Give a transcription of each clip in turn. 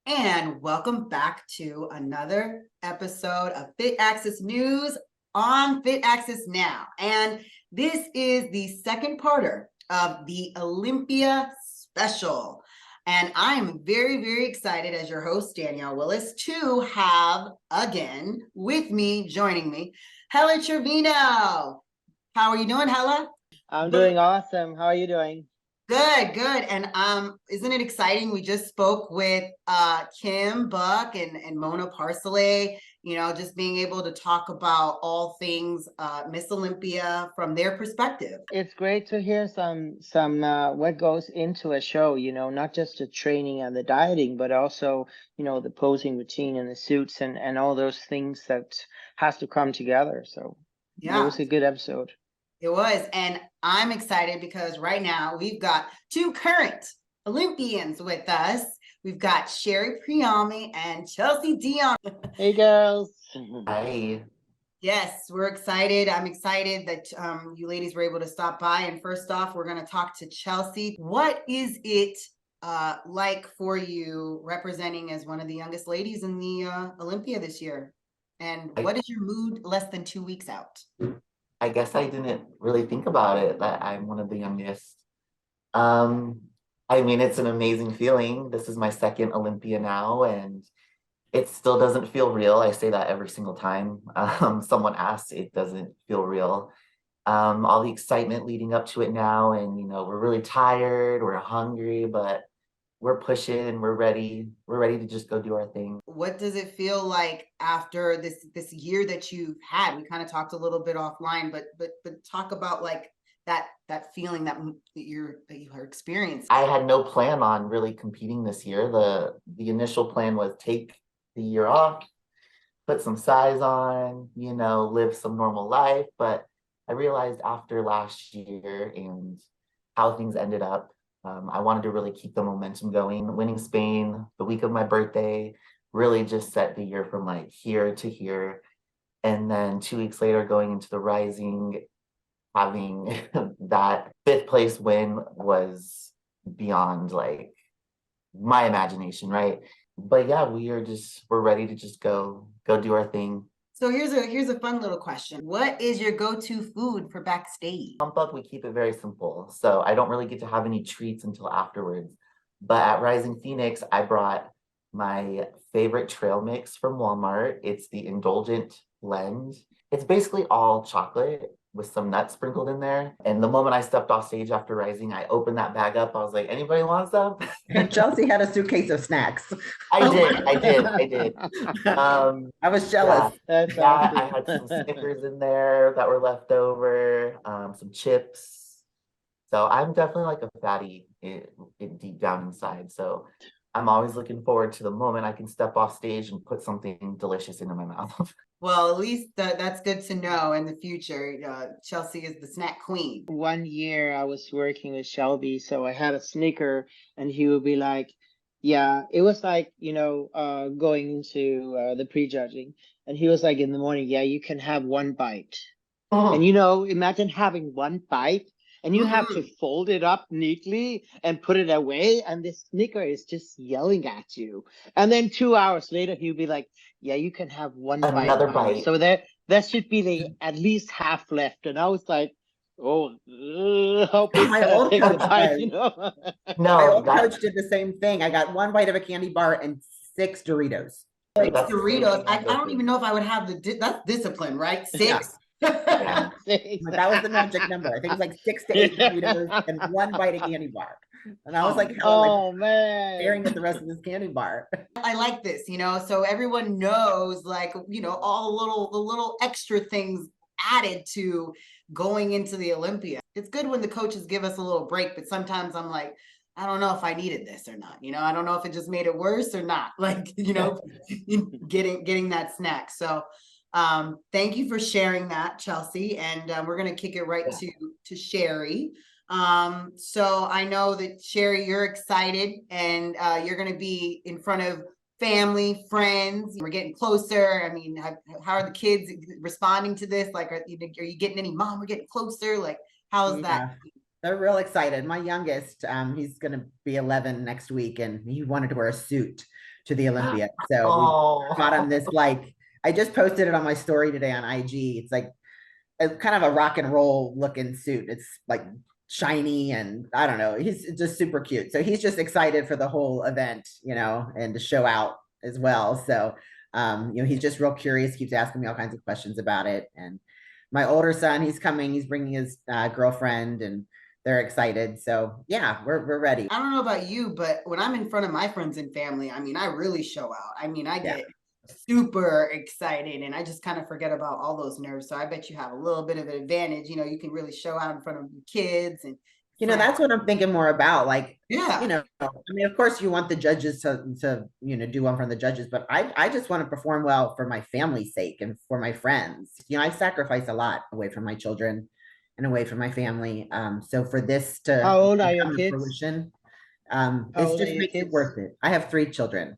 And welcome back to another episode of Fit Access News on Fit Access Now. And this is the second parter of the Olympia special. And I am very, very excited as your host, Danielle Willis, to have again with me, joining me, Helle Trevino. How are you doing, Helle? I'm doing awesome. How are you doing? Good, good. And isn't it exciting? We just spoke with Kim Buck and Mona Parsley, just being able to talk about all things Miss Olympia from their perspective. It's great to hear some what goes into a show, not just the training and the dieting, but also, the posing routine and the suits and all those things that has to come together. So It was a good episode. It was. And I'm excited because right now we've got two current Olympians with us. We've got Sherry Priami and Chelsea Dion. Hey, girls. Hi. Yes, we're excited. I'm excited that you ladies were able to stop by. And first off, we're going to talk to Chelsea. What is it like for you representing as one of the youngest ladies in the Olympia this year? And what is your mood less than 2 weeks out? I guess I didn't really think about it that I'm one of the youngest. It's an amazing feeling. This is my second Olympia now, and it still doesn't feel real. I say that every single time someone asks, it doesn't feel real. All the excitement leading up to it now, and we're really tired, we're hungry, but we're pushing, we're ready to just go do our thing. What does it feel like after this year that you've had? We kind of talked a little bit offline, but talk about like that feeling that you are experiencing. I had no plan on really competing this year. The initial plan was take the year off, put some size on, live some normal life. But I realized after last year and how things ended up, I wanted to really keep the momentum going. Winning Spain the week of my birthday really just set the year from like here to here. And then 2 weeks later, going into the Rising, having that fifth place win was beyond like my imagination, right? But yeah, we're ready to just go do our thing. So here's a fun little question. What is your go-to food for backstage? Pump up, we keep it very simple. So I don't really get to have any treats until afterwards. But at Rising Phoenix, I brought my favorite trail mix from Walmart. It's the Indulgent Blend. It's basically all chocolate with some nuts sprinkled in there. And the moment I stepped off stage after Rising, I opened that bag up. I was like, anybody want some? And Chelsea had a suitcase of snacks. I did. I was jealous. I had some Snickers in there that were left over, some chips. So I'm definitely like a fatty deep down inside. So I'm always looking forward to the moment I can step off stage and put something delicious into my mouth. Well, at least that's good to know in the future. Chelsea is the snack queen. One year I was working with Shelby, so I had a Snicker, and he would be like, yeah, it was like, going into the prejudging, and he was like in the morning, yeah, you can have one bite. And, imagine having one bite and you have to fold it up neatly and put it away. And this Snicker is just yelling at you. And then 2 hours later, he'll be like, yeah, you can have another bite. So there should be at least half left. And I was like, oh, my old coach bite, No, my old coach did the same thing. I got one bite of a candy bar and 6 Doritos. 6 Doritos. I don't even know if I would have that's discipline, right? 6. Yeah. Yeah. That was the magic number. I think it was like 6 to 8 Doritos and one bite of candy bar. And I was like, man, staring at the rest of this candy bar. I like this, so everyone knows, like, all the little extra things added to going into the Olympia. It's good when the coaches give us a little break, but sometimes I'm like, I don't know if I needed this or not. I don't know if it just made it worse or not. Like, getting that snack. So thank you for sharing that, Chelsea. And we're going to kick it right to Sherry. So I know that, Sherry, you're excited, and you're going to be in front of family, friends. We're getting closer. I mean, how are the kids responding to this? Like, are you getting any, Mom, we're getting closer? Like, how's that? They're real excited. My youngest, he's going to be 11 next week, and he wanted to wear a suit. to the Olympia. So we got him Oh, this, like, I just posted it on my story today on IG. It's like kind of a rock and roll looking suit. It's like shiny and I don't know. He's just super cute. So he's just excited for the whole event, and to show out as well. So, he's just real curious, keeps asking me all kinds of questions about it. And my older son, he's coming, he's bringing his girlfriend, and they're excited. So yeah, we're ready. I don't know about you, but when I'm in front of my friends and family, I mean, I really show out. I mean, I get super excited and I just kind of forget about all those nerves. So I bet you have a little bit of an advantage. You can really show out in front of your kids and that's what I'm thinking more about. Like, yeah. I mean, of course you want the judges to do one from the judges, but I just want to perform well for my family's sake and for my friends. I sacrifice a lot away from my children and away from my family. So for this to How old are your come to kids? fruition, How it's old are just your makes it kids? worth it. I have 3 children,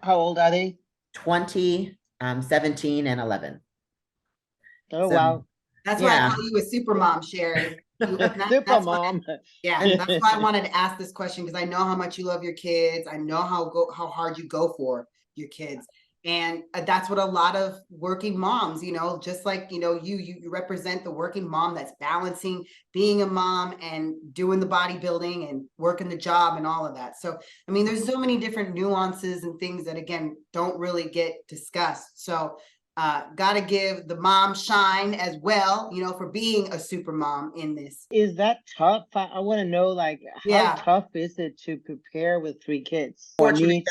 How old are they? 20, 17, and 11. Oh, So wow. That's why I yeah. call you a super mom, Sherry. Super That's why, mom. yeah, and that's why I wanted to ask this question, because I know how much you love your kids. I know how hard you go for your kids. And that's what a lot of working moms, just like, you represent the working mom that's balancing being a mom and doing the bodybuilding and working the job and all of that. So, I mean, there's so many different nuances and things that, again, don't really get discussed. So got to give the mom shine as well, for being a super mom in this. Is that tough? I want to know, like, how Yeah. tough is it to prepare with 3 kids? Fortunately,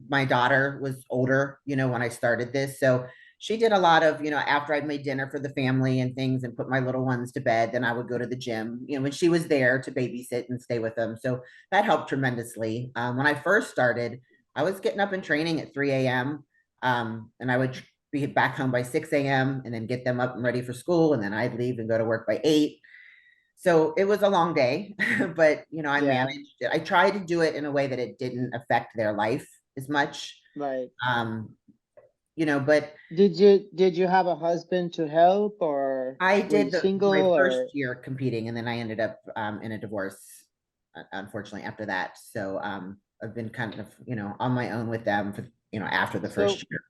my daughter was older, when I started this. So she did a lot of, after I'd made dinner for the family and things and put my little ones to bed, then I would go to the gym, when she was there to babysit and stay with them. So that helped tremendously. When I first started, I was getting up and training at 3 a.m. And I would be back home by 6 a.m. and then get them up and ready for school. And then I'd leave and go to work by 8. So it was a long day, but I managed it. I tried to do it in a way that it didn't affect their life as much. Right. But did you have a husband to help, or I were you did single, my or first year competing, and then I ended up in a divorce, unfortunately, after that. So I've been kind of on my own with them for after the first year.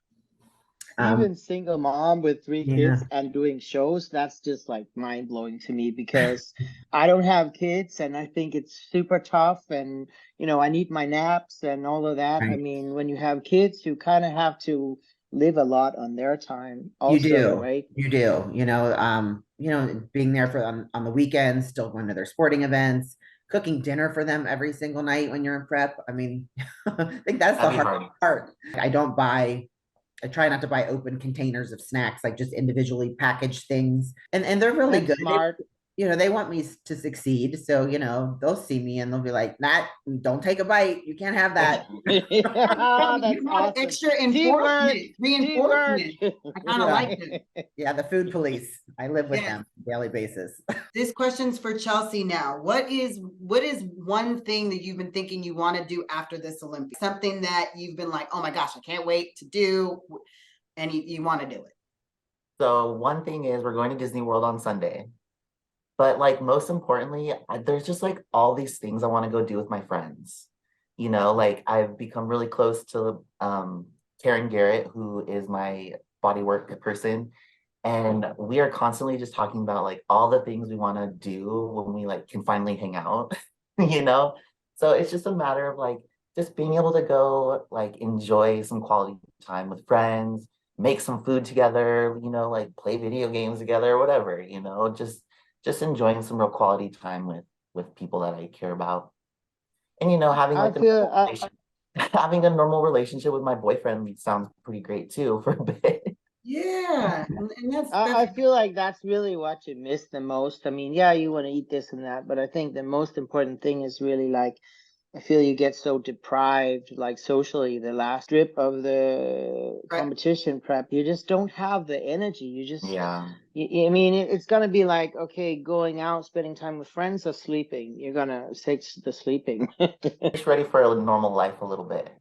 Even single mom with 3 Yeah. kids and doing shows, that's just like mind blowing to me, because I don't have kids and I think it's super tough, and I need my naps and all of that. I Right. mean, when you have kids, you kind of have to live a lot on their time also, You do, right? you do, being there for on the weekends, still going to their sporting events, cooking dinner for them every single night when you're in prep. I mean, I think that's the hard part. I try not to buy open containers of snacks, like just individually packaged things. And they're really That's good. smart. They want me to succeed. So, they'll see me and they'll be like, Nat, don't take a bite. You can't have that. That's awesome. Extra Teamwork. reinforcement. I kind of like it. Yeah, the food police. I live with them on a daily basis. This question's for Chelsea now. What is one thing that you've been thinking you want to do after this Olympics? Something that you've been like, oh my gosh, I can't wait to do, and you want to do it. So one thing is we're going to Disney World on Sunday. But like most importantly, there's just like all these things I want to go do with my friends. Like I've become really close to Karen Garrett, who is my bodywork person. And we are constantly just talking about like all the things we want to do when we like can finally hang out, So it's just a matter of like just being able to go like enjoy some quality time with friends, make some food together, like play video games together, or whatever, just enjoying some real quality time with people that I care about. And having like having a normal relationship with my boyfriend sounds pretty great too for a bit. Yeah, and that's I feel like that's really what you miss the most. I mean, yeah, you want to eat this and that, but I think the most important thing is really like, I feel you get so deprived, like socially, the last strip of the competition prep, you just don't have the energy. You just, yeah. I mean, it's going to be like, okay, going out, spending time with friends, or sleeping. You're going to take the sleeping. Just ready for a normal life a little bit.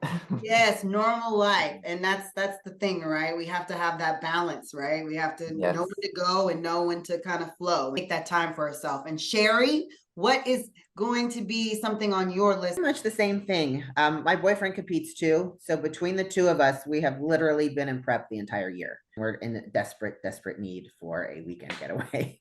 Yes, normal life. And that's the thing, right? We have to have that balance, right? We have to know when to go and know when to kind of flow, make that time for ourselves. And Sherry, what is going to be something on your list? Pretty much the same thing. My boyfriend competes too. So between the two of us, we have literally been in prep the entire year. We're in desperate need for a weekend getaway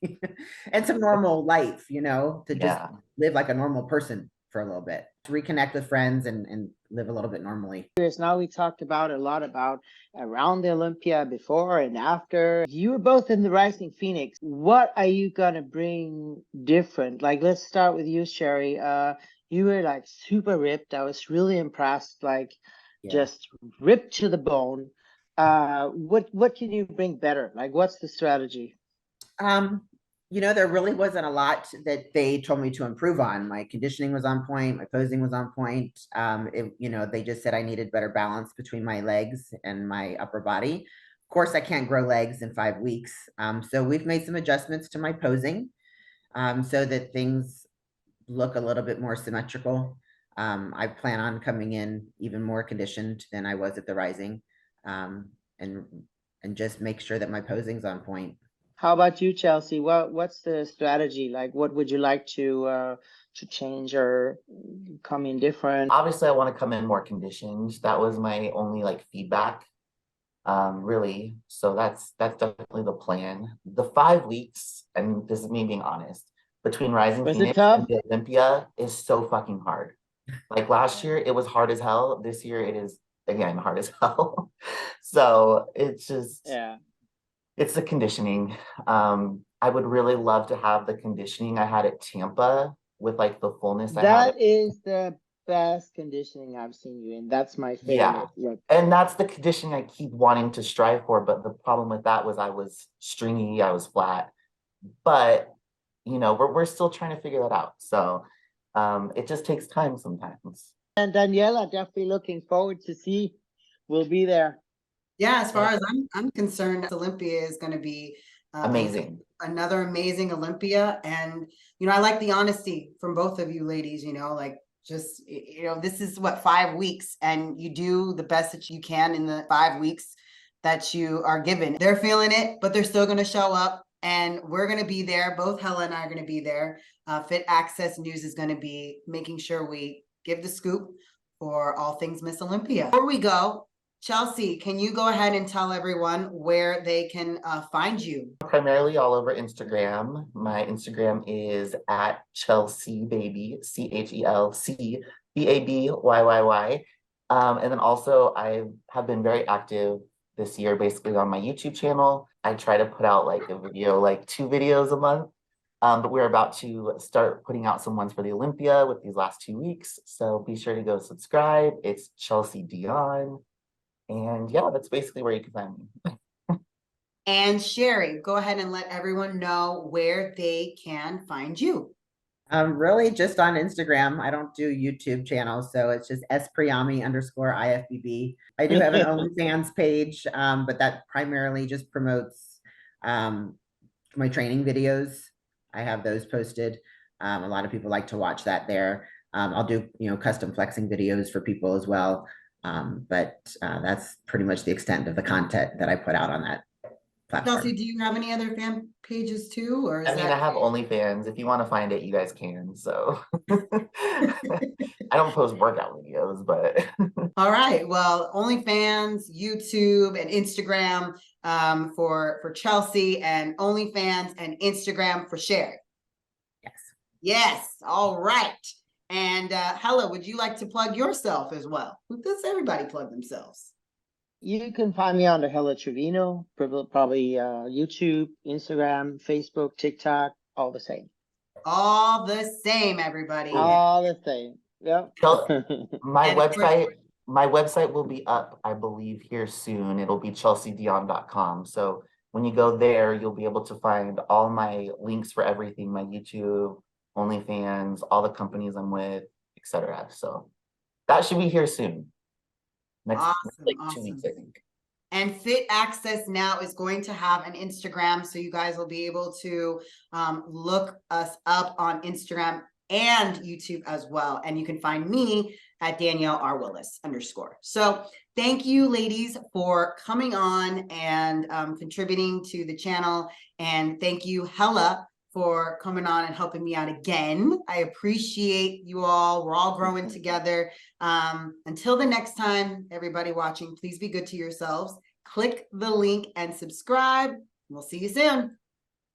and some normal life, you know, to just live like a normal person for a little bit, to reconnect with friends and live a little bit normally. Now we talked about a lot about around the Olympia, before and after. You were both in the Rising Phoenix. What are you gonna bring different? Like, let's start with you, Sherry. You were like super ripped. I was really impressed, like just ripped to the bone. What can you bring better? Like, what's the strategy? You know, there really wasn't a lot that they told me to improve on. My conditioning was on point. My posing was on point. You know, they just said I needed better balance between my legs and my upper body. Of course, I can't grow legs in 5 weeks. So we've made some adjustments to my posing so that things look a little bit more symmetrical. I plan on coming in even more conditioned than I was at the Rising, and just make sure that my posing's on point. How about you, Chelsea? What's the strategy? Like, what would you like to change or come in different? Obviously, I want to come in more conditioned. That was my only like feedback, really. So that's definitely the plan. The 5 weeks, and this is me being honest, between Rising Phoenix and the Olympia is so fucking hard. Like last year, it was hard as hell. This year, it is again hard as hell. So it's just it's the conditioning. I would really love to have the conditioning I had at Tampa with like the fullness I had. That is the best conditioning I've seen you in. That's my favorite. Yeah. And that's the conditioning I keep wanting to strive for. But the problem with that was I was stringy, I was flat. But you know, we're still trying to figure that out. So it just takes time sometimes. And Daniela, definitely looking forward to see. We'll be there. Yeah, as far as I'm concerned, Olympia is going to be amazing. Another amazing Olympia. And, you know, I like the honesty from both of you ladies, you know, like just, you know, this is what, 5 weeks, and you do the best that you can in the 5 weeks that you are given. They're feeling it, but they're still going to show up, and we're going to be there. Both Helle and I are going to be there. Fit Access News is going to be making sure we give the scoop for all things Miss Olympia. Before we go, Chelsea, can you go ahead and tell everyone where they can find you? Primarily all over Instagram. My Instagram is at Chelsea Baby, CHELCBABYYY. And then also I have been very active this year, basically on my YouTube channel. I try to put out like a video, like 2 videos a month. But we're about to start putting out some ones for the Olympia with these last 2 weeks. So be sure to go subscribe. It's Chelsea Dion. And yeah, that's basically where you can find me. And Sherry, go ahead and let everyone know where they can find you. Really just on Instagram. I don't do YouTube channels, so it's just @Priami_IFBB. I do have an OnlyFans page, but that primarily just promotes my training videos. I have those posted. A lot of people like to watch that there. I'll do, you know, custom flexing videos for people as well. But that's pretty much the extent of the content that I put out on that platform. Chelsea, do you have any other fan pages too? Or I mean, I have OnlyFans. If you want to find it, you guys can. So I don't post workout videos, but all right. Well, OnlyFans, YouTube, and Instagram for Chelsea, and OnlyFans and Instagram for Sherry. Yes. Yes. All right. And Helle, would you like to plug yourself as well? Does everybody plug themselves? You can find me on the Helle Trevino, probably YouTube, Instagram, Facebook, TikTok, all the same. All the same, everybody. All the same. Yep. My website will be up, I believe, here soon. It'll be chelseadion.com. So when you go there, you'll be able to find all my links for everything, my YouTube, OnlyFans, all the companies I'm with, etc. So that should be here soon. Next, like 2 weeks, I think. And Fit Access now is going to have an Instagram, so you guys will be able to look us up on Instagram and YouTube as well. And you can find me at Danielle R. Willis _. So thank you, ladies, for coming on and contributing to the channel. And thank you, Helle, for coming on and helping me out again. I appreciate you all. We're all growing together. Until the next time, everybody watching, please be good to yourselves. Click the link and subscribe. We'll see you soon.